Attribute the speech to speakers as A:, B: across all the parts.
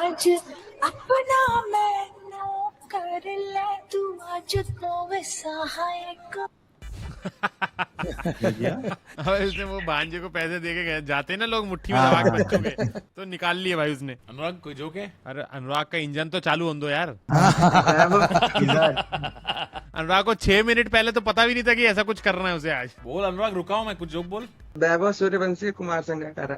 A: आज अपना मैनू कर ले तू आज तो वे सहायक।
B: और उसने वो भांजे को पैसे दे के गए, जाते ना लोग मुट्ठी में दबा के बच्चों के, तो निकाल लिए भाई उसने।
C: अनुराग कोई जोक है?
B: अरे अनुराग का इंजन तो चालू होने दो यार।
D: इधर
B: अनुराग को 6 मिनट पहले तो पता भी नहीं था कि ऐसा कुछ करना है उसे आज।
C: बोल अनुराग, रुका हूं मैं, कुछ जोक बोल।
E: वैभव सूर्यवंशी कुमार संगकारा।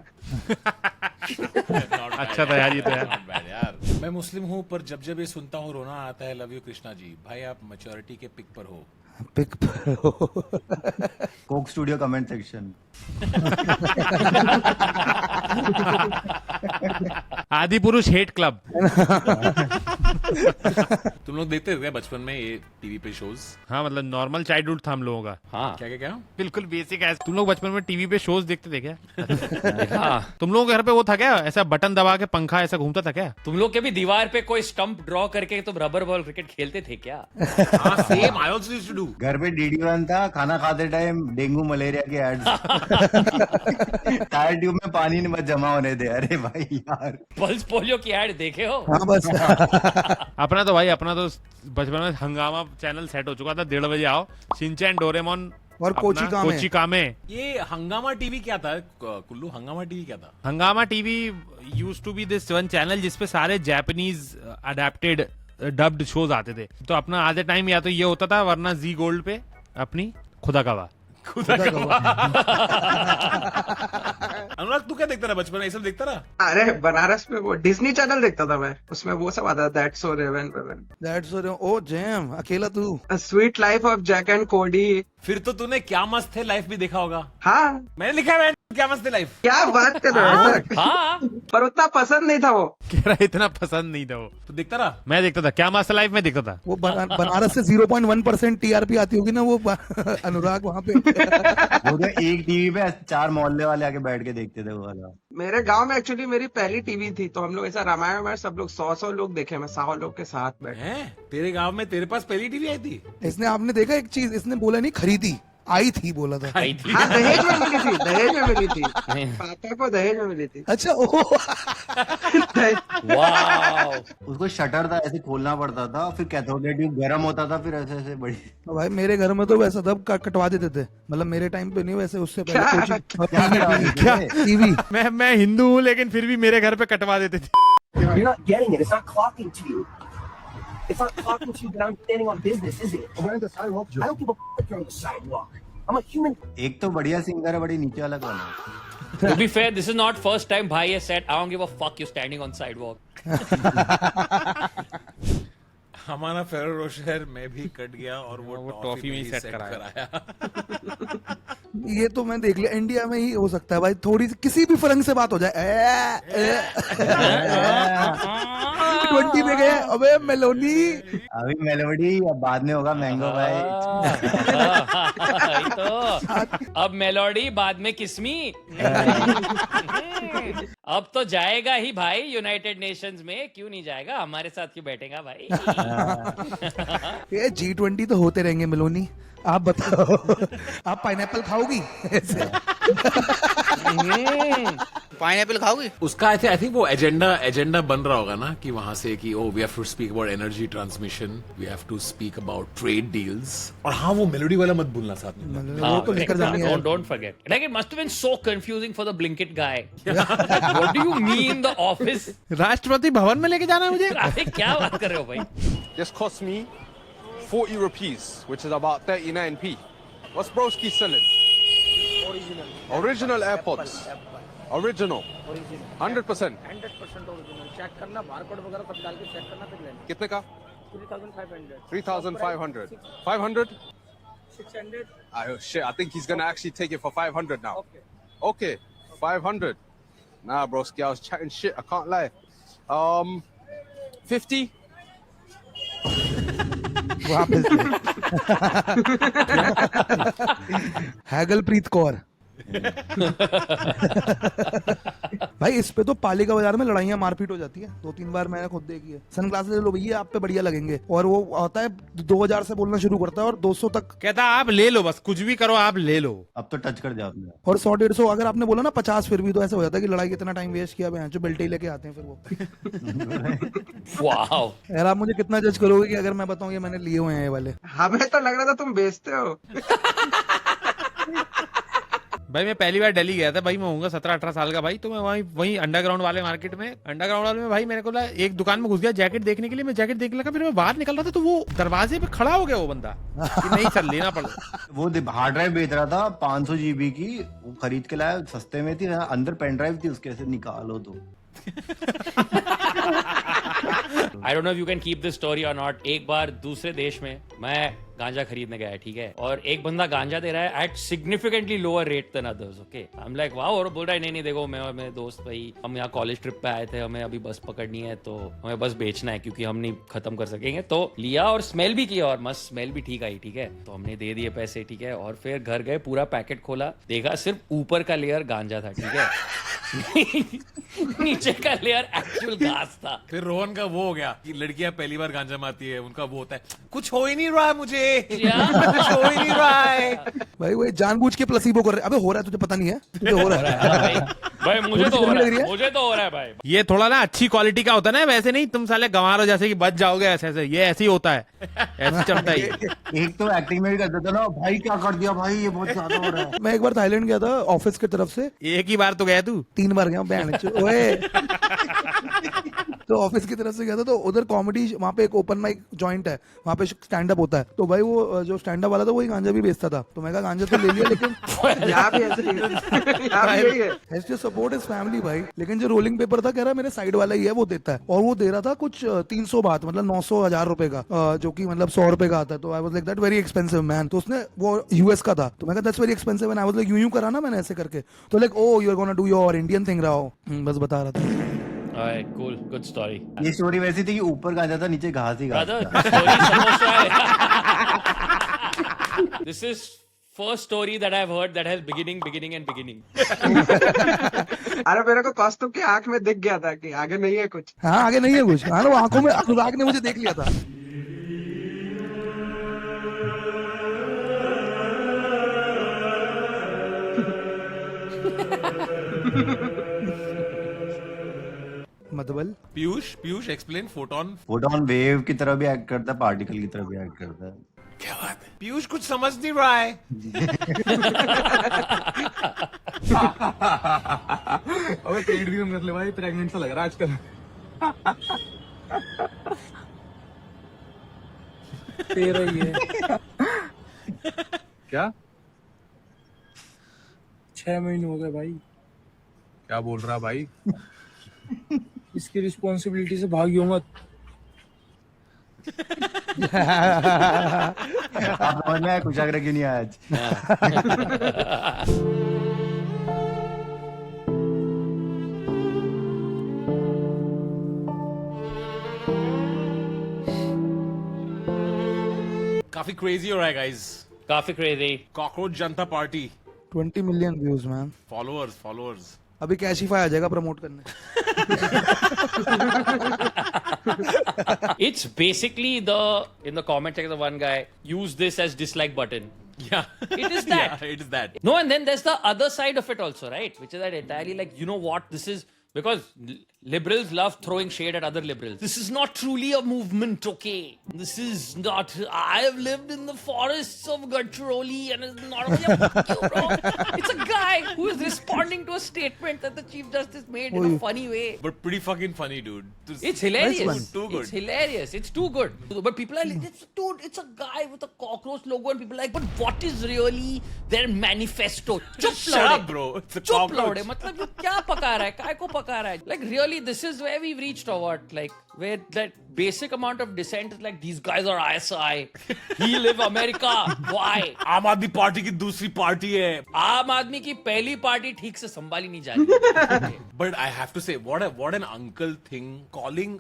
B: अच्छा था यार ये तो यार।
C: Not bad यार। मैं मुस्लिम हूँ पर जब जब ये सुनता हूँ रोना आता है। Love you Krishna ji. भाई आप मैच्योरिटी के पिक पर हो।
D: पिक पर कोक स्टूडियो कमेंट सेक्शन।
B: आदि पुरुष हेट क्लब।
C: तुम लोग देखते थे क्या बचपन में ये टीवी पे शोज?
B: हाँ मतलब नॉर्मल चाइल्डहुड था हम लोगों का।
C: हाँ क्या क्या क्या?
B: बिल्कुल बेसिक है। तुम लोग बचपन में टीवी पे शोज देखते थे क्या? हाँ। तुम लोगों के घर पे वो था क्या, ऐसा बटन दबा के पंखा ऐसा घूमता था क्या?
F: तुम लोग के भी दीवार पे कोई स्टंप ड्रॉ करके तुम रबर बॉल क्रिकेट खेलते थे क्या?
C: हाँ same, I also used to do.
D: घर पे DD1 था, खाना खाते टाइम डेंगू मलेरिया के एड्स। टायर ट्यूब में पानी नहीं बस जमा होने दे। अरे भाई यार,
F: पल्स पोलियो की एड देखे हो?
D: हाँ बस।
B: अपना तो भाई अपना तो बचपन में हंगामा चैनल सेट हो चुका था, 1:30 बजे आओ, शिनचैन डोरेमोन
G: और कोची कामे।
C: ये हंगामा टीवी क्या था कुल्लू? हंगामा टीवी क्या था?
B: Hungama TV used to be this one channel जिसपे सारे जापानीज अडेप्टेड डब्ड शोज आते थे। तो अपना आधे टाइम या तो ये होता था, वरना जी गोल्ड पे अपनी खुदा कवा।
C: अनुराग तू क्या देखता रहा बचपन में? ये सब देखता रहा?
E: अरे बनारस में वो डिज्नी चैनल देखता था मैं, उसमें वो सब आता था। That's so Raven
G: that's oh jam, अकेला तू।
E: Sweet life of Zack and Cody.
C: फिर तो तूने क्या मस्त है लाइफ भी देखा होगा।
E: हाँ
C: मैंने लिखा है क्या मस्त है लाइफ।
E: क्या बात कर रहे हो?
F: हाँ
E: पर उतना पसंद नहीं था वो।
B: कह रहा इतना पसंद नहीं था वो।
C: तो देखता रहा?
B: मैं देखता था, क्या मास्टर लाइफ में देखता था।
G: वो बनारस से 0.1% TRP आती होगी ना वो अनुराग वहाँ पे।
D: वो तो एक टीवी पे 4 मोहल्ले वाले आके बैठ के देखते थे वो वाला।
E: मेरे गांव में एक्चुअली मेरी पहली टीवी थी, तो हम लोग ऐसा रामायण में सब लोग 100 लोग देखे, मैं 100 लोग के साथ बैठे।
C: हैं? तेरे गांव में तेरे पास पहली टीवी आई थी?
G: इसने आपने देखा एक चीज, इसने बोला नहीं खरीदी, आई थी बोला था।
C: आई थी।
E: हाँ दहेज में मिली थी, दहेज में मिली थी। पापा को दहेज में मिली थी।
G: अच्छा ओ
F: वाह।
D: उसको शटर था, ऐसे खोलना पड़ता था, फिर कैथोड रे ट्यूब गर्म होता था, फिर ऐसे ऐसे बड़ी।
G: भाई मेरे घर में तो वैसा था, कटवा देते थे। मतलब मेरे टाइम पे नहीं, वैसे उससे पहले टीवी।
B: मैं हिंदू हूँ लेकिन फिर भी मेरे घर पे कटवा देते थे।
H: You're not getting it. It's not clocking to you. It's not clocking to you that I'm standing on business, is it? I'm on the sidewalk. I don't give a fuck if you're on the sidewalk. I'm a human.
D: एक तो बढ़िया singer है, बड़ी नीचे वाला कौन है?
F: To be fair, this is not first time भाई has said I don't give a fuck you standing on sidewalk.
C: हमारा फेरो रोशर में भी कट गया और वो
B: टॉफी में ही सेट
C: कराया।
G: ये तो मैं देख लिया, इंडिया में ही हो सकता है भाई, थोड़ी सी किसी भी फरंग से बात हो जाए। 20 में गए, अबे मेलोनी।
D: अभी मेलोडी, अब बाद में होगा मैंगो भाई।
F: तो अब मेलोडी, बाद में किस्मी। अब तो जाएगा ही भाई यूनाइटेड नेशंस में, क्यों नहीं जाएगा? हमारे साथ क्यों बैठेगा भाई?
G: ये G20 तो होते रहेंगे मेलोनी। आप बताओ, आप पाइनएप्पल खाओगी?
I: पाइनएप्पल खाओगी?
C: उसका आई थिंक वो एजेंडा बन रहा होगा ना कि वहां से कि we have to speak about energy transmission, we have to speak about trade deals. और हाँ वो मेलोडी वाला मत भूलना साथ में।
G: वो तो लेकर जानी है।
F: Don't forget. Like it must have been so confusing for the Blinkit guy. What do you mean the office?
B: Rashtrapati Bhavan में लेके जाना है मुझे।
F: अरे क्या बात कर रहे हो भाई?
J: This cost me 40 rupees, which is about 39p. What's broski selling? Original AirPods. Original. 100%.
H: 100% original. Check करना, बारकोड वगैरह सब डाल के चेक करना, फिर लेना।
J: कितने का?
H: 3,500.
J: 3,500. 500?
H: 600.
J: Oh shit, I think he's gonna actually take it for 500 now. Okay. 500. Nah, broski, I was chatting shit. I can't lie. 50?
G: हैगलप्रीत Kaur. भाई इस पे तो पालिका बाजार में लड़ाइयाँ मारपीट हो जाती है, 2-3 बार मैंने खुद देखी है। सनग्लासेस ले लो भैया, आप पे बढ़िया लगेंगे, और वो आता है 2000 से बोलना शुरू करता है और 200 तक,
B: कहता आप ले लो, बस कुछ भी करो आप ले लो।
D: अब तो टच कर जाओ तुमने।
G: और 100-150 अगर आपने बोला ना 50, फिर भी तो ऐसा हो जाता है कि लड़ाई कितना टाइम वेस्ट किया, जो बेल्टे लेके आते हैं फिर वो।
F: Wow.
G: यार आप मुझे कितना जज करोगे कि अगर मैं बताऊं कि मैंने लिए हुए हैं ये वाले।
E: हमें तो लग रहा था तुम बेचते हो।
B: भाई मैं पहली बार दिल्ली गया था भाई, मैं होऊंगा 17-18 साल का भाई, तो मैं वहीं अंडरग्राउंड वाले मार्केट में, अंडरग्राउंड वाले में भाई मेरे को एक दुकान में घुस गया जैकेट देखने के लिए, मैं जैकेट देखने लगा, फिर मैं बाहर निकल रहा था तो वो दरवाजे पे खड़ा हो गया वो बंदा कि नहीं सर लेना पड़ा।
D: वो हार्ड ड्राइव बेच रहा था 500 GB की, वो खरीद के लाया, सस्ते में थी, अंदर पेन ड्राइव थी उसके, से निकालो तो।
F: I don't know if you can keep this story or not. एक बार दूसरे देश में मैं गांजा खरीदने गया, ठीक है, और एक बंदा गांजा दे रहा है at significantly lower rate than others. Okay, I'm like wow, और बोल रहा है नहीं देखो मैं और मेरे दोस्त भाई हम यहाँ कॉलेज ट्रिप पे आए थे, हमें अभी बस पकड़नी है तो हमें बस बेचना है क्योंकि हम नहीं खत्म कर सकेंगे। तो लिया और स्मेल भी किया और मस्त स्मेल भी ठीक आई, ठीक है, तो हमने दे दिए पैसे, ठीक है, और फिर घर गए, पूरा पैकेट खोला, देखा सिर्फ ऊपर का लेयर गांजा था, ठीक है। नीचे का लेयर एक्चुअल घास था।
C: फिर रोहन का वो हो गया कि लड़कियां पहली बार गांजा मारती है, उनका वो होता है कुछ हो ही नहीं रहा है मुझे, कुछ हो ही नहीं रहा है।
G: भाई वो जानबूझ के प्लेसिबो कर रहे, अबे हो रहा है तुझे पता नहीं है, तुझे हो रहा है।
F: भाई मुझे तो हो रहा है, मुझे तो हो रहा है भाई।
B: ये थोड़ा ना अच्छी क्वालिटी का होता है ना, वैसे नहीं तुम साले गंवार हो जैसे कि बच जाओगे ऐसे ऐसे, ये ऐसे ही होता है, ऐसे चलता ही।
D: एक तो एक्टिंग में भी कर देता ना, भाई क्या कर दिया भाई, ये बहुत ज्यादा हो रहा है।
G: मैं एक बार थाईलैंड गया था ऑफिस की तरफ से,
B: एक ही बार तो गया तू?
G: 3 बार गया ओए। तो ऑफिस की तरफ से गया था, तो उधर कॉमेडी, वहाँ पे एक ओपन माइक जॉइंट है, वहाँ पे स्टैंड अप होता है, तो भाई वो जो स्टैंड अप वाला था वही गांजा भी बेचता था, तो मैं कहा गांजा तो ले लिया, लेकिन
E: यहाँ भी ऐसे ही है। यहाँ भी यही है।
G: Has to support his family भाई, लेकिन जो रोलिंग पेपर था कह रहा मेरे साइड वाला ही है वो देता है, और वो दे रहा था कुछ 300 बात, मतलब 900-1000 रुपए का, जो कि मतलब 100 रुपए का आता है। तो I was like that very expensive man, तो उसने वो यूएस का था, तो मैं कहा that's very expensive, and I was like यूं करा ना मैंने ऐसे करके, तो like oh you are gonna do your Indian thing रहा हो, बस बता रहा था।
F: Alright, cool, good story.
D: ये स्टोरी वैसी थी कि ऊपर गांजा था, नीचे घास ही घास
F: Brother,
D: था।
F: story supposed to have... This is first story that I've heard that has beginning.
E: अरे मेरे को कॉस्ट्यूम की आंख में दिख गया था कि आगे नहीं है कुछ।
G: हाँ आगे नहीं है कुछ, हाँ वो आंखों में अनुराग ने मुझे देख लिया था। मतलब
C: Piyush explain photon.
D: Photon wave की तरह भी एक्ट करता है, पार्टिकल की तरह भी एक्ट करता है।
C: क्या बात है, पीयूष कुछ समझ नहीं रहा है।
J: अबे पेट भी कम कर ले भाई, प्रेग्नेंट सा लग रहा है आजकल।
K: तेरा ही है
J: क्या
K: 6 महीने हो गए भाई,
J: क्या बोल रहा भाई?
K: इसकी रिस्पॉन्सिबिलिटी से भागियो मत।
D: आप समझ में आया कुशाग्र क्यों नहीं आया आज?
C: काफी क्रेजी हो रहा है गाइस,
F: काफी crazy.
C: कॉकरोच जनता party
G: 20 million views man,
C: followers.
G: अभी कैशिफाई आ जाएगा प्रमोट करने।
F: It's basically in the comment section, the one guy use this as dislike button.
C: Yeah,
F: It is that.
C: Yeah, it is that.
F: No, and then there's the other side of it also, right? Which is that entirely like, you know what, this is because liberals love throwing shade at other liberals. This is not truly a movement, okay? This is not. I have lived in the forests of Gadchiroli and it's not. Fuck you, bro. It's a guy who is responding to a statement that the Chief Justice made in a funny way.
C: But pretty fucking funny, dude.
F: It's hilarious.
C: Too good.
F: It's hilarious. It's too good. But people are like, dude, it's a guy with a cockroach logo, and people are like, but what is really their manifesto? Chup
C: Shut up, bro. It's a
F: चुप
C: cockroach.
F: लौड़े, मतलब ये क्या पका रहा है, काय को पका रहा है? Like really, this is where we've reached, or what? Like where that basic amount of dissent is like, these guys are ISI. He live America. Why?
C: आम आदमी पार्टी की दूसरी पार्टी है।
F: आम आदमी की पहली पार्टी ठीक से संभाली नहीं जा रही।
C: But I have to say, what an uncle thing. Calling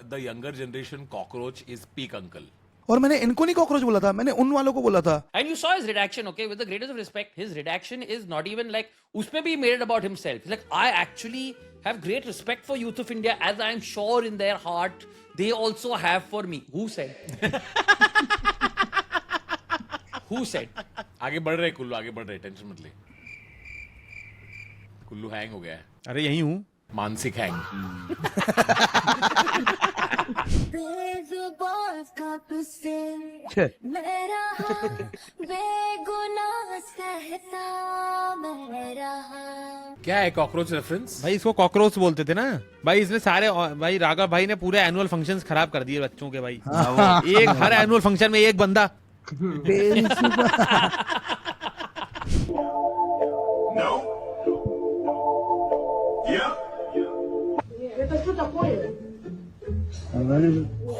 C: the younger generation cockroach is peak uncle.
G: और मैंने इनको नहीं कॉकरोच बोला था, मैंने उन वालों को बोला था.
F: And you saw his redaction, okay? With the greatest of respect, his redaction is not even like, उसमें भी he made it about himself. He's like, I actually have great respect for youth of India, as I am sure in their heart they also have for me. Who said? Who said?
C: आगे बढ़ रहे कुल्लू, आगे बढ़ रहे, tension मत ले. Kullu hang हो गया है,
B: अरे यही हूँ.
C: मानसिक हैंग.
A: मेरा बेगुनाह सहता मेरा.
C: क्या है कॉकरोच रेफरेंस?
B: भाई इसको कॉकरोच बोलते थे ना भाई. इसने सारे भाई राघव भाई ने पूरे एनुअल फंक्शंस खराब कर दिए बच्चों के भाई. एक हर एनुअल फंक्शन में एक बंदा.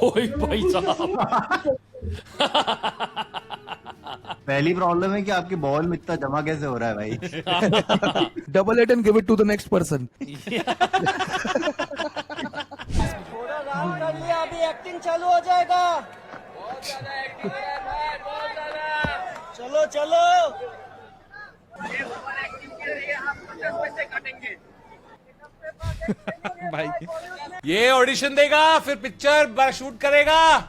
F: ओए भाई साहब.
D: पहली प्रॉब्लम है कि आपके बॉल में इतना जमा कैसे हो रहा है भाई.
G: Double it and give it to the next person.
H: अभी एक्टिंग चालू हो जाएगा. चलो चलो.
B: भाई
C: ये ऑडिशन देगा, फिर पिक्चर शूट करेगा,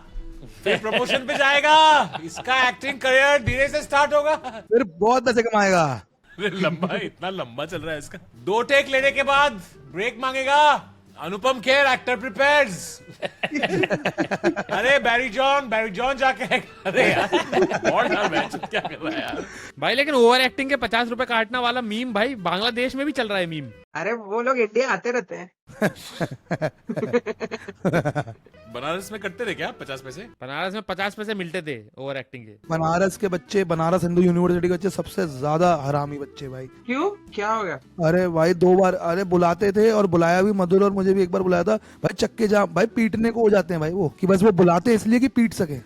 C: फिर प्रमोशन पे जाएगा. इसका एक्टिंग करियर धीरे से स्टार्ट होगा,
G: फिर बहुत पैसे कमाएगा.
C: लंबा, इतना लंबा चल रहा है इसका. 2 टेक लेने के बाद ब्रेक मांगेगा. Anupam Kher, actor prepares. अरे बैरी जॉन जाके, अरे यार और ना मैच क्या कर रहा है यार
B: भाई. लेकिन ओवर एक्टिंग के 50 रुपए काटने वाला मीम भाई बांग्लादेश में भी चल रहा है मीम.
E: अरे वो लोग इंडिया आते रहते हैं.
C: बनारस में करते थे क्या 50 पैसे?
B: बनारस में 50 पैसे मिलते थे ओवर एक्टिंग के.
G: बनारस के बच्चे, बनारस हिंदू यूनिवर्सिटी के बच्चे सबसे ज्यादा हरामी बच्चे भाई.
E: क्यों, क्या हो गया?
G: अरे भाई 2 बार अरे बुलाते थे, और बुलाया भी मधुर, और मुझे भी एक बार बुलाया था भाई. चक्के जाम भाई, पीटने को हो जाते हैं भाई वो, कि बस वो बुलाते हैं इसलिए कि पीट सके.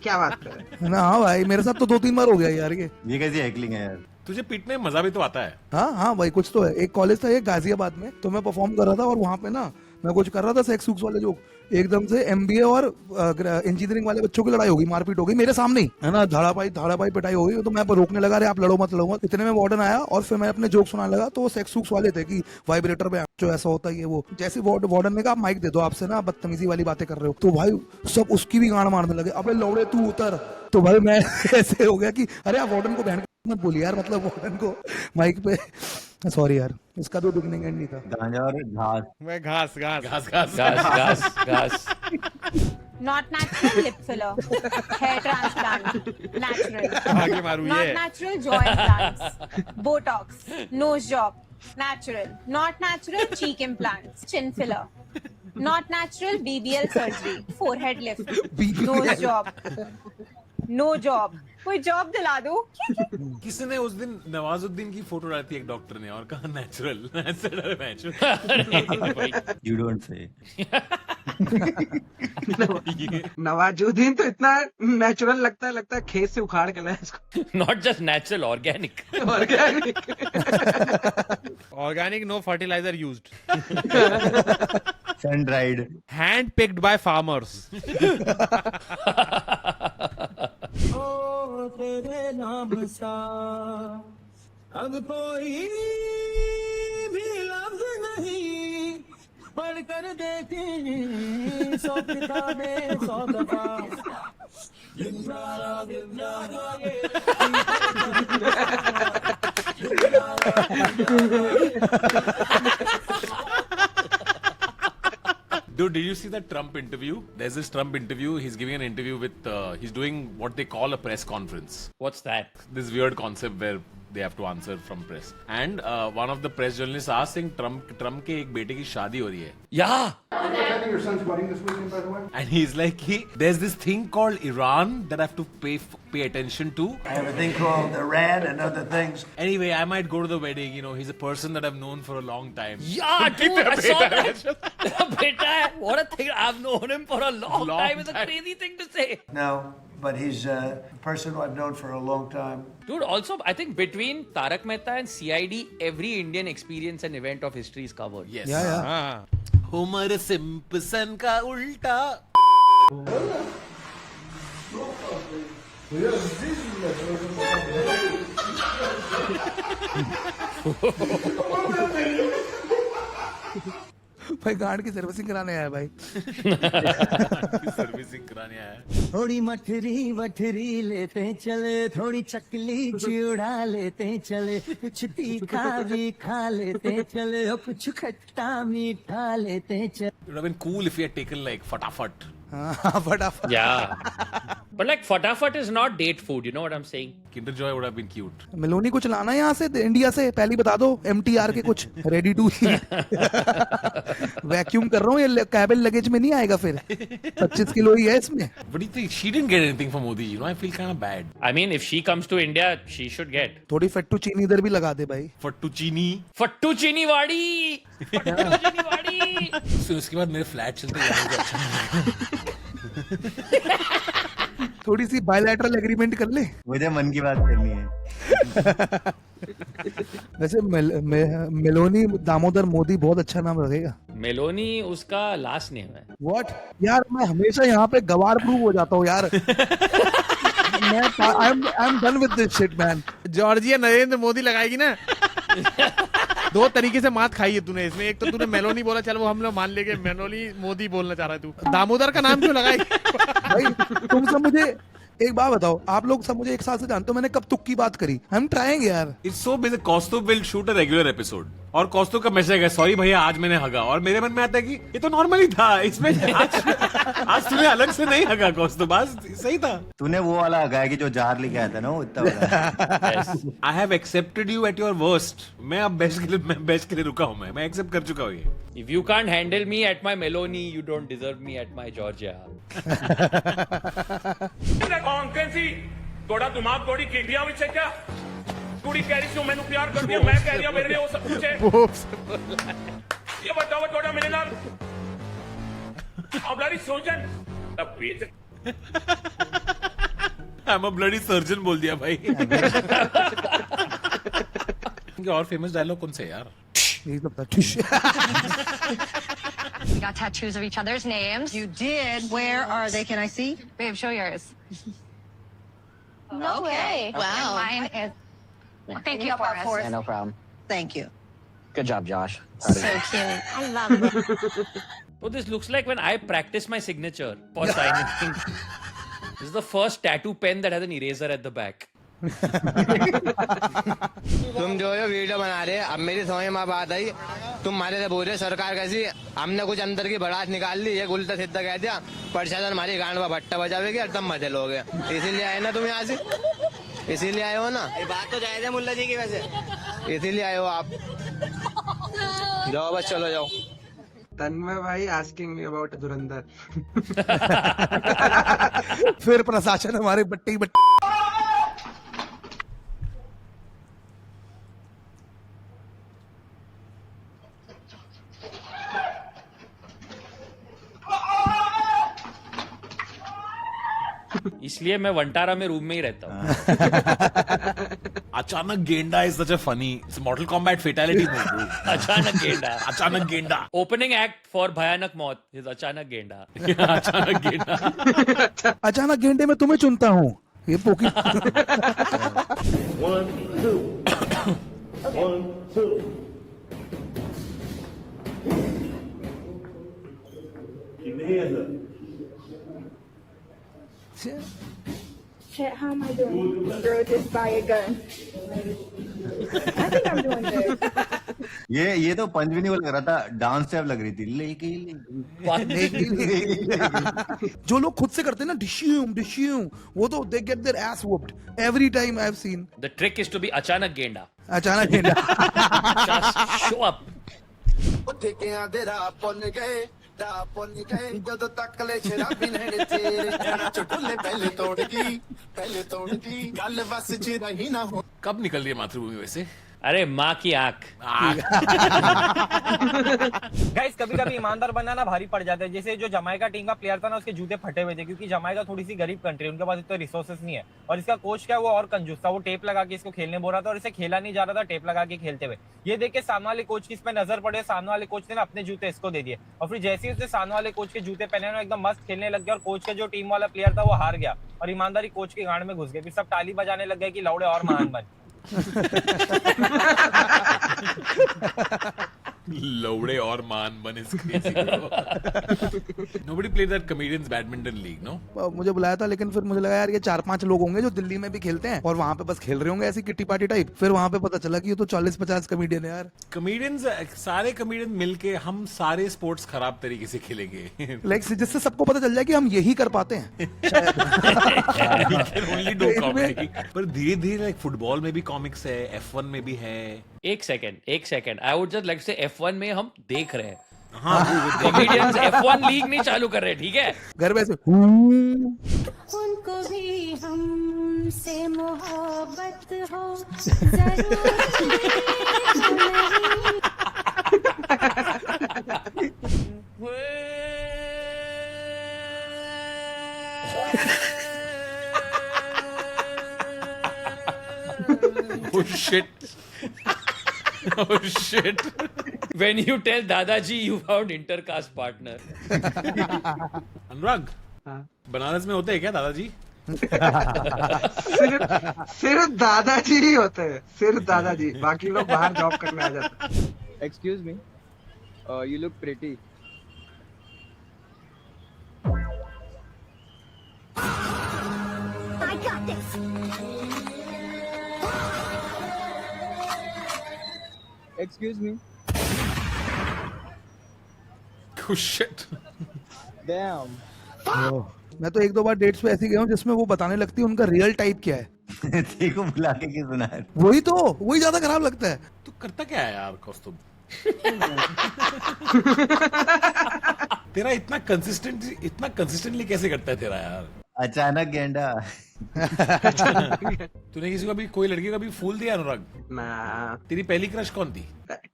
E: क्या बात कर रहे हैं?
G: ना हाँ भाई, मेरे साथ तो 2-3 बार हो गया यार ये.
D: कैसी हैकलिंग है यार.
C: तुझे पीटने में मजा भी तो आता है.
G: हाँ भाई, कुछ तो है. एक कॉलेज था एक गाजियाबाद में, तो मैं परफॉर्म कर रहा था, और वहां पे ना मैं कुछ कर रहा था सेक्स सूक्स वाले जोक. एकदम से एमबीए और इंजीनियरिंग वाले बच्चों की लड़ाई होगी, मारपीट हो गई मेरे सामने ही, है ना. धाड़ापाई पिटाई हो गई. तो मैं रोकने लगा, अरे आप लड़ो मत. इतने में वार्डन आया, और फिर मैं अपने जोक सुनाने लगा. तो वो सेक्स सूक्स वाले थे कि वाइब्रेटर पे जो ऐसा होता है ये वो. जैसे वार्डन ने कहा आप माइक दे दो, आपसे ना बदतमीजी वाली बातें कर रहे हो. तो भाई सब उसकी भी गांड मारने लगे, अबे लौड़े तू उतर. तो भाई मैं ऐसे हो गया कि अरे आप वार्डन को बहन मत बोलिए यार, मतलब वार्डन को माइक पे. सॉरी यार, इसका तो बिगनिंग एंड नहीं था.
D: गांजा और घास.
B: मैं घास.
A: Not natural lip filler, hair transplant, natural.
B: आगे मारू
A: Not
B: ये.
A: natural jaw implants, Botox, nose job, natural. Not natural cheek implants, chin filler. Not natural BBL surgery, forehead lift, nose job, no job. कोई job दिला दो.
C: किसी ने उस दिन नवाजुद्दीन की फोटो डाली थी एक डॉक्टर ने, और कहा natural.
D: You don't say.
E: Nawazuddin तो इतना नेचुरल लगता है खेत से उखाड़ के लाया इसको.
F: Not just natural, organic.
B: Organic, no fertilizer used.
D: Sun dried.
B: Hand picked by farmers.
H: तेरे नाम सा अब कोई भी लफ्ज नहीं पढ़ कर देखी 100 किताबें 100 दफा.
C: Dude, did you see that Trump interview? There's this Trump interview. He's giving an interview with, he's doing what they call a press conference.
F: What's that?
C: This weird concept where they have to answer from press. And one of the press journalists asked saying, Trump के एक बेटे की शादी हो रही है.
F: Yeah.
J: Your son's wedding this weekend, by the way?
C: And he's like, there's this thing called Iran that I have to pay attention to.
H: I have a thing called Iran and other things.
C: Anyway, I might go to the wedding. You know, he's a person that I've known for a long time.
F: Yeah, dude, I saw that. Beta hai. What a thing. I've known him for a long time. It's a crazy thing to say.
H: No, but he's a person who I've known for a long time.
F: Dude, also, I think between Tarak Mehta and CID, every Indian experience and event of history is covered.
C: Yes.
G: Yeah.
B: हाँ.
C: Homer Simpson का उल्टा.
G: भाई गांड की servicing कराने आया भाई।
C: Servicing कराने आया।
H: थोड़ी मठरी मठरी लेते चले, थोड़ी चकली चिड़ा लेते चले, कुछ तीखा भी खा लेते चले, और कुछ खट्टा मीठा लेते चले।
C: It would have been cool if we had taken like फटाफट.
G: हाँ फटाफट।
F: Yeah. But like Fatafat is not date food, you know what I'm saying?
C: Kinder Joy would have been cute.
G: Meloni कुछ लाना है यहाँ से इंडिया से, पहले बता दो। MTR के कुछ रेडी टू वैक्यूम कर रहा हूँ, ये कैबल लगेज में नहीं आएगा फिर। 25 किलो ही है इसमें।
C: What do you think? She didn't get anything from Modi. You know, I feel kind of bad.
F: I mean, if she comes to India, she should get.
G: थोड़ी फेट्टूचीनी इधर भी लगा दे भाई।
C: Fattuccini.
F: Fattuccini Wadi! Fattuccini Wadi!
C: फिर उसके बाद मेरे flat चलते जाएंगे।
G: थोड़ी सी बायलैटरल एग्रीमेंट कर ले।
D: मुझे मन की बात करनी है।
G: वैसे मेलोनी दामोदर मोदी बहुत अच्छा नाम रखेगा।
F: मेलोनी उसका लास्ट नेम है।
G: व्हाट यार, मैं हमेशा यहाँ पे गवार प्रूव हो जाता हूँ यार। I am done with this shit man.
B: Georgia Narendra Modi लगाएगी ना। दो तरीके से मात खाई है तूने इसमें। एक तो तूने मेलोनी बोला, चल वो हम लोग मान लेंगे, मेलोनी मोदी बोलना चाह रहा है तू। दामोदर का नाम क्यों लगाई?
G: भाई तुम सब मुझे एक बात बताओ, आप लोग सब मुझे एक साल से जानते हो, मैंने कब तुक की बात करी? हम ट्राइंग यार।
C: It's so busy. Kaustubh will shoot a regular episode. और कौस्तुभ का मैसेज है, सॉरी भैया आज मैंने हगा। और मेरे मन में आता है कि ये तो नॉर्मल ही था, इसमें आज तूने अलग से नहीं हगा कौस्तुभ, आज सही था।
D: तूने वो वाला हगाया कि जो जार लेके आया था ना, वो इतना वाला।
C: I have accepted you at your worst. मैं अब बेस्ट के लिए रुका हूँ। मैं एक्सेप्ट कर चुका हूँ ये।
F: If you can't handle me at my Meloni, you don't deserve me at my Georgia.
L: थोड़ा दिमाग थोड़ी किडिया विच है क्या? कुड़ी कह रही हूं मैंने प्यार कर दिया, मैं कह रही हूं मेरे लिए वो सब कुछ है। ये बताओ थोड़ा मेरे नाम अब लड़ी सोचन तब पीछे
C: I'm a bloody surgeon बोल दिया भाई। और फेमस डायलॉग कौन से यार?
G: यही सब था।
M: We got tattoos of each other's names.
A: You did. Where are they? Can I see?
M: Babe, show yours.
A: No way.
M: Wow. Mine is. Thank you, Forrest.
H: Yeah, no problem.
A: Thank you.
H: Good job, Josh.
M: So cute. I love it.
F: So this looks like when I practice my signature for signing. This is the first tattoo pen that has an eraser at the back.
H: तुम जो है video बना रहे, अब मेरी समझ में बात आई। तुम हमारे से बोल रहे सरकार कैसी, हमने कुछ अंदर की भड़ास निकाल ली, एक उल्टा सीधा कह दिया, प्रशासन हमारी गांड में भट्टा बजावेगी और तब मजे लोगे। इसीलिए आए ना तुम यहाँ से, इसीलिए आए हो ना। ये बात तो जायज है मुल्ला जी की, वैसे इसीलिए आए हो आप। जाओ बस, चलो जाओ।
E: तन्मय भाई आस्किंग मी अबाउट धुरंधर।
G: फिर प्रशासन हमारे बट्टी बट्टी।
F: इसलिए मैं वंटारा में रूम में ही रहता हूँ।
C: अचानक गेंडा is such a funny Mortal Kombat fatality movie.
F: अचानक गेंडा।
C: अचानक गेंडा।
F: ओपनिंग एक्ट फॉर भयानक मौत इज अचानक गेंडा।
C: अचानक गेंडा।
G: अचानक गेंडे में तुम्हें चुनता हूँ। ये poke.
L: 1 2 1 2 Keep the hands up.
A: Shit, how am I doing? Girl, just buy a gun. I think I'm doing good.
D: ये तो पंच भी नहीं लग रहा था, डांस स्टेप लग रही थी।
G: जो लोग खुद से करते हैं ना, डिश्यूम डिश्यूम, वो तो they get their ass whooped every time I've seen.
F: The trick is to be अचानक गेंडा।
G: अचानक गेंडा।
F: Just show up.
C: कब निकल रही है मातृभूमि वैसे?
F: अरे माँ की आंख।
N: गाइस कभी कभी ईमानदार बनना ना भारी पड़ जाता है। जैसे जो जमाइका टीम का प्लेयर था ना, उसके जूते फटे हुए थे क्योंकि जमाइका थोड़ी सी गरीब कंट्री है, उनके पास इतना रिसोर्सेस नहीं है। और इसका कोच क्या है, वो और कंजूस था, वो टेप लगा के इसको खेलने बोल रहा था और इसे खेला नहीं जा रहा था टेप लगा के खेलते हुए। ये देख के सामने वाले कोच की इस पे नजर पड़े, सामने वाले कोच ने ना अपने जूते इसको दे दिए और फिर जैसे ही उसने सामने वाले कोच के जूते पहने ना एकदम मस्त खेलने लग गया और कोच का जो टीम वाला प्लेयर था वो हार गया और ईमानदारी कोच के गांड में घुस गई। फिर सब ताली बजाने लग गए कि लौड़े और महान बन।
C: लौड़े और मान बन इस crazy bro. Nobody played that comedians badminton league, no?
G: मुझे बुलाया था लेकिन फिर मुझे लगा यार ये 4-5 लोग होंगे जो दिल्ली में भी खेलते हैं और वहाँ पे बस खेल रहे होंगे ऐसी किट्टी पार्टी टाइप। फिर वहाँ पे पता चला कि ये तो 40-50 कमेडियन है यार।
C: Comedians सारे comedians मिलके हम सारे स्पोर्ट्स खराब तरीके से खेलेंगे।
G: लाइक जिससे सबको पता चल जाए कि हम यही कर पाते हैं।
C: We can only do comedy. पर धीरे धीरे लाइक फुटबॉल में भी कॉमिक्स है, F1 में भी है।
F: एक second I would just like से F1 में हम देख रहे हैं। हाँ, कॉमेडियंस F1 लीग नहीं चालू कर रहे, ठीक है?
G: घर में से
A: उनको भी हमसे मोहब्बत हो जरूर
C: Oh shit. Oh shit.
F: When you tell दादाजी you found intercaste partner.
C: अनुराग, बनारस में होते हैं क्या दादाजी?
E: सिर्फ दादाजी ही होते हैं, सिर्फ दादाजी, बाकी लोग बाहर जॉब करने आ जाते हैं।
O: Excuse me, you look pretty.
M: I got this.
O: Excuse me.
C: Oh shit.
O: Damn.
G: मैं तो 1-2 बार डेट्स पे ऐसी गया हूँ जिसमें वो बताने लगती है उनका रियल टाइप क्या है।
D: देखो बुला के क्यों सुना है?
G: वही ज्यादा खराब लगता है।
C: तू करता क्या है यार कौस्तुभ? तेरा इतना कंसिस्टेंटली कैसे करता है तेरा यार?
D: अचानक गेंडा।
C: तूने किसी को अभी कोई लड़की को अभी फूल दिया अनुराग?
E: ना,
C: तेरी पहली क्रश कौन थी?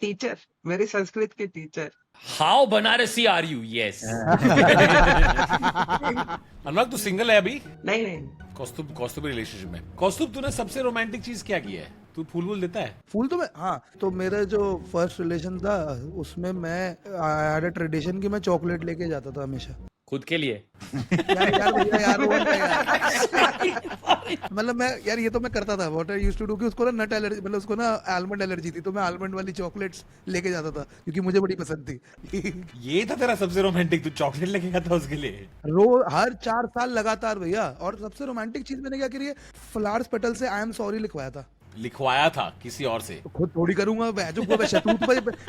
E: टीचर, मेरी संस्कृत की teacher.
F: How Banarasi are you? Yes.
C: अनुराग तू सिंगल है अभी?
E: नहीं।
C: कौस्तुभ रिलेशनशिप में। कौस्तुभ तूने सबसे रोमांटिक चीज क्या की है? तू फूल देता है?
G: फूल तो मैं, हाँ, तो मेरा जो फर्स्ट रिलेशन था उसमें मैं हैड अ ट्रेडिशन कि मैं चॉकलेट लेके जाता था हमेशा।
F: खुद के लिए?
G: यार मतलब मैं यार ये तो मैं करता था। What I used to do कि उसको ना नट एलर्जी, मतलब उसको ना आलमंड एलर्जी थी, तो मैं आलमंड वाली चॉकलेट्स लेके जाता था क्योंकि मुझे बड़ी पसंद थी।
C: ये था तेरा सबसे रोमांटिक? तू चॉकलेट लेके गया था उसके लिए?
G: हर 4 साल लगातार भैया। और सबसे रोमांटिक चीज मैंने क्या करी है, फ्लावर्स पेटल से आई एम सॉरी लिखवाया था।
C: लिखवाया था किसी और से?
G: तो खुद थोड़ी करूंगा, मैं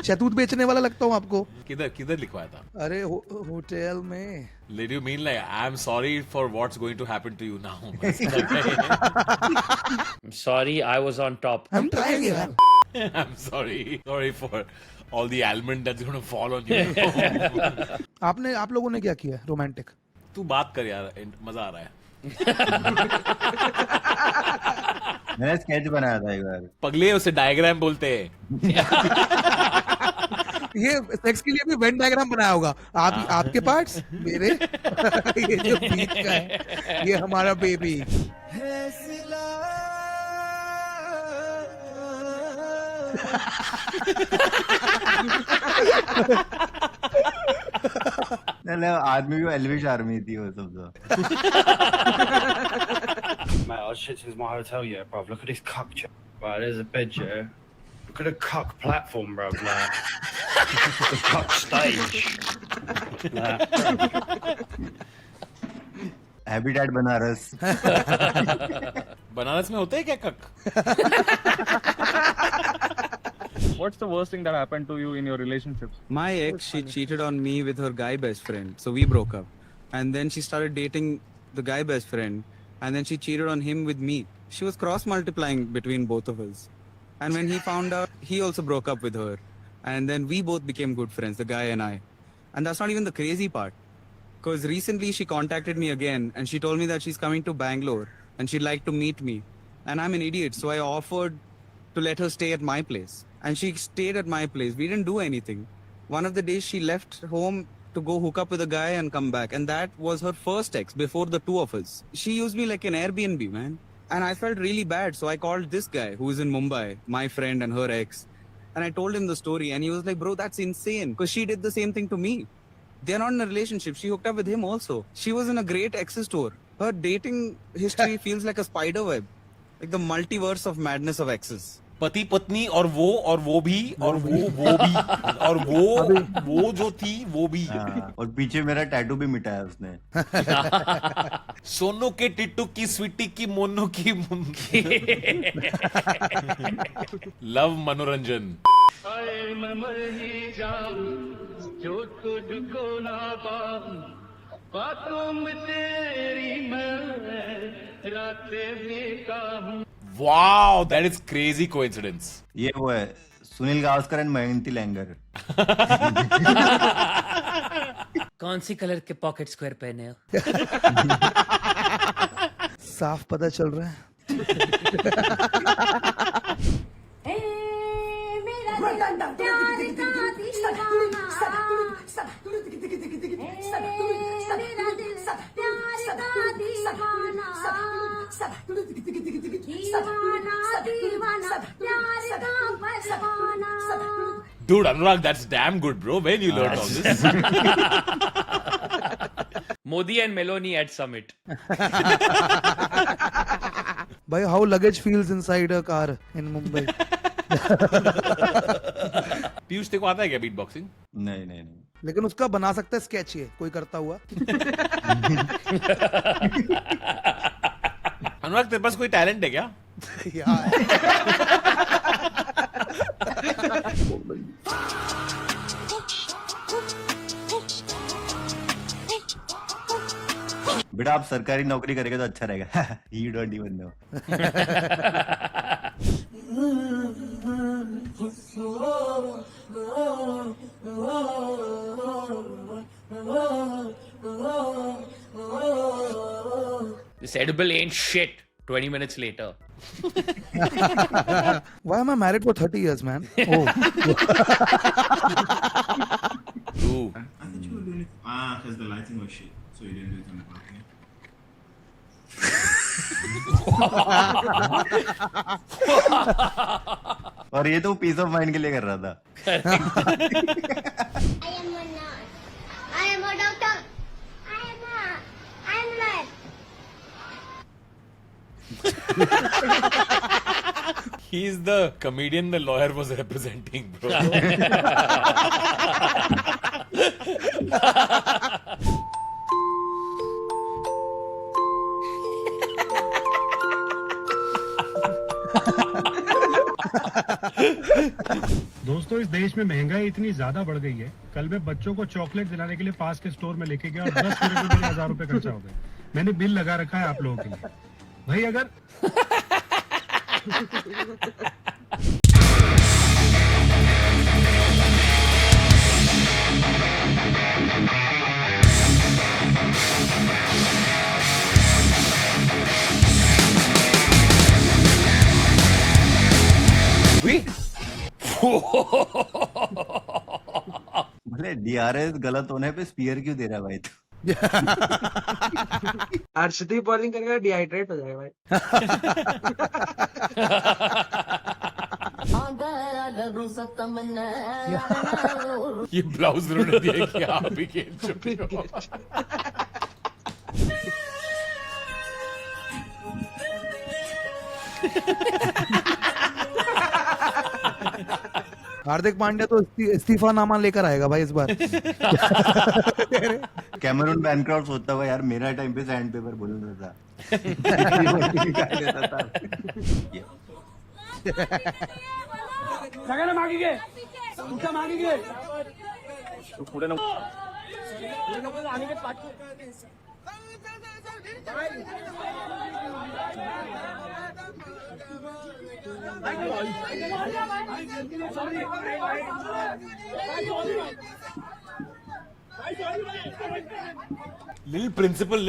G: शहतूत बेचने वाला लगता हूँ आपको?
C: किधर लिखवाया था?
G: अरे होटल में।
C: Did you mean like I'm sorry for what's going to happen to you now?
F: I'm sorry, I was on top.
G: I'm trying it.
C: I'm sorry for all the almond that's going to fall on you.
G: आप लोगों ने क्या किया romantic?
C: तू बात कर यार, मजा आ रहा है।
D: मैंने स्केच बनाया था एक बार।
C: पगले उसे डायग्राम बोलते हैं।
G: ये सेक्स के लिए भी वेन डायग्राम बनाया होगा। आपके पार्ट्स मेरे ये जो बीच का है ये हमारा बेबी।
D: आदमी भी एल्विश आर्मी थी वो सब तो।
K: Mate, I shit is my hotel, yeah, bruv. Look at this cuck, right? There's a bed, yeah. Look at the cuck platform, bruv. Like, the cuck stage.
D: Habitat Banaras.
C: Banaras में होते हैं क्या कक?
O: What's the worst thing that happened to you in your relationships? My ex, she cheated on me with her guy best friend, so we broke up. And then she started dating the guy best friend, and then she cheated on him with me. She was cross-multiplying between both of us. And when he found out, he also broke up with her. And then we both became good friends, the guy and I. And that's not even the crazy part. Because recently she contacted me again, and she told me that she's coming to Bangalore, and she'd like to meet me. And I'm an idiot, so I offered to let her stay at my place. And she stayed at my place. We didn't do anything. One of the days she left home to go hook up with a guy and come back. And that was her first ex before the two of us. She used me like an Airbnb, man. And I felt really bad. So I called this guy who is in Mumbai, my friend and her ex. And I told him the story. And he was like, bro, that's insane. Because she did the same thing to me. They're not in a relationship. She hooked up with him also. She was in a great ex's store. Her dating history feels like a spider web. Like the multiverse of madness of exes.
C: पति पत्नी और वो भी और वो भी और वो जो थी वो भी।
D: और पीछे मेरा टैटू भी मिटाया उसने।
C: सोनू के टिट्टू की स्वीटी की मोनू की लव मनोरंजन।
K: जो तुझको ना पाऊं बातों में तेरी मैं रातें भी कहूं।
C: Wow, that is crazy coincidence.
D: ये वो है सुनील गावस्कर एंड मयंती लैंगर।
F: कौन सी कलर के पॉकेट स्क्वायर पहने हो?
G: साफ पता चल रहा है।
C: Dude, Anurag, that's damn good, bro. When you learned all this?
F: Modi and Meloni at summit.
G: Bhai, how luggage feels inside a car in Mumbai?
C: Piyush तेरे को आता है क्या बीट बॉक्सिंग?
D: नहीं नहीं नहीं।
G: लेकिन उसका बना सकता है स्केच ये कोई करता हुआ।
C: अनुराग तेरे पास कोई टैलेंट है क्या?
D: बेटा आप सरकारी नौकरी करेंगे तो अच्छा रहेगा। You don't even know.
F: This edible ain't shit. 20 minutes later.
G: Why am I married for 30 years, man? Oh.
C: Ooh.
K: Because the lighting was shit, so you didn't do it on the balcony.
D: और ये तो piece of mind के लिए कर रहा था।
M: I am a doctor. I am a
C: He's the comedian the lawyer was representing, bro.
K: दोस्तों इस देश में महंगाई इतनी ज्यादा बढ़ गई है। कल मैं बच्चों को चॉकलेट दिलाने के लिए पास के स्टोर में लेके गया और 10 मिनट में मेरे 1000 रुपए खर्चा हो गए। मैंने बिल लगा रखा है आप लोगों के लिए। भाई अगर
D: भले DRS गलत होने पे स्पीयर क्यों दे रहा है भाई तू?
E: अर्शदीप बॉलिंग करेगा डिहाइड्रेट हो जाएगा भाई।
C: ये ब्लाउज उन्होंने दिया कि आप ही खेल चुके हो।
G: हार्दिक पांड्या तो इस्तीफा नामा लेकर आएगा भाई इस बार।
D: कैमरून बैनक्रॉफ्ट सोचता हुआ यार मेरा टाइम पे सैंड पेपर बोलना था।
K: सगळ्यांना मागे घे, तुमच्या मागे घे। तू पुढे नको।
C: Little principal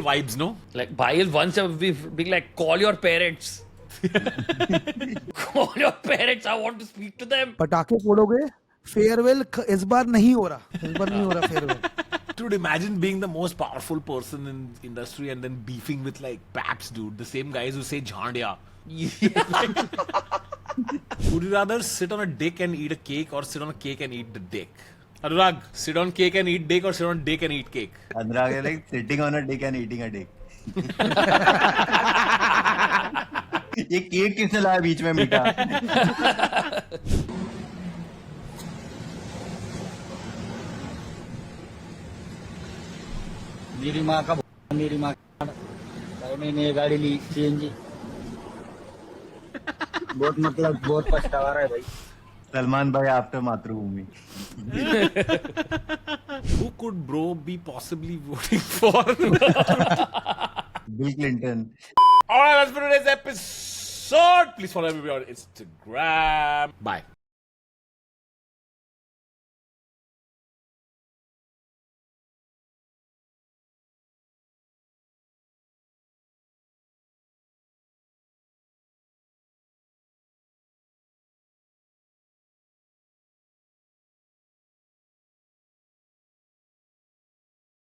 C: vibes, no?
F: Like Bhai once be like, call your parents. Call your parents. I want to speak to them.
G: पटाखे फोड़ोगे, फेयरवेल इस बार नहीं हो रहा farewell.
C: Dude, imagine being the most powerful person in industry and then beefing with like Paps, dude. The same guys who say Jhandia. Would you rather sit on a dick and eat a cake or sit on a cake and eat the dick? Anurag, sit on cake and eat dick or sit on dick and eat cake?
D: Anurag is like sitting on a dick and eating a dick. ये cake किसने लाया बीच में मीठा?
I: मेरी माँ का भाई मैंने ये गाड़ी ली CNG. बहुत पछतावा रहा है भाई.
D: सलमान भाई आफ्टर मातृभूमि.
C: Who could bro be possibly voting for?
D: Bill Clinton.
C: Alright, that's for today's episode. Please follow me on Instagram. Bye.